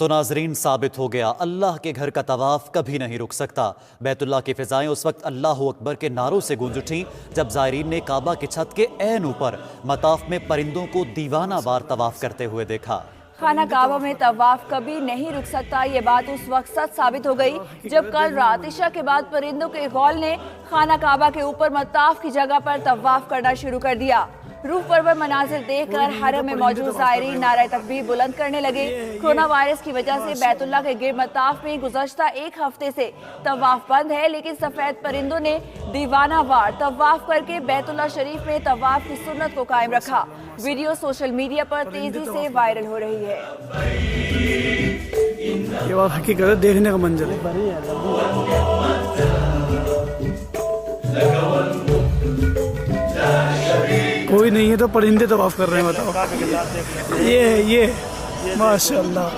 तो नाजरीन साबित हो गया, अल्लाह के घर का तवाफ कभी नहीं रुक सकता। बैतुल्लाह की फिजाएं उस वक्त अल्लाह अकबर के नारों से गूंज उठीं जब जायरीन ने काबा की छत के ऐन ऊपर मताफ में परिंदों को दीवाना वार तवाफ करते हुए देखा। खाना काबा में तवाफ कभी नहीं रुक सकता, ये बात उस वक्त सच साबित हो गई जब कल रात इशा के बाद परिंदों के गौल ने खाना काबा के ऊपर मताफ की जगह पर तवाफ करना शुरू कर दिया। रूह परवर मनाजिर देखकर हरम में मौजूद ज़ायरीन नारे तकबीर बुलंद करने लगे। कोरोना वायरस की वजह से बैतुल्लाह के गिर मताफ में गुज़श्ता एक हफ्ते से तवाफ बंद है, लेकिन सफ़ेद परिंदों ने दीवाना वार तवाफ करके बैतुल्लाह शरीफ में तवाफ की सुन्नत को कायम रखा। वीडियो सोशल मीडिया पर तेजी से वायरल हो रही है। ये बात हकीकत है, देखने का मंजर है। कोई नहीं है तो परिंदे तवाफ कर रहे हैं, बताओ। ये माशाल्लाह।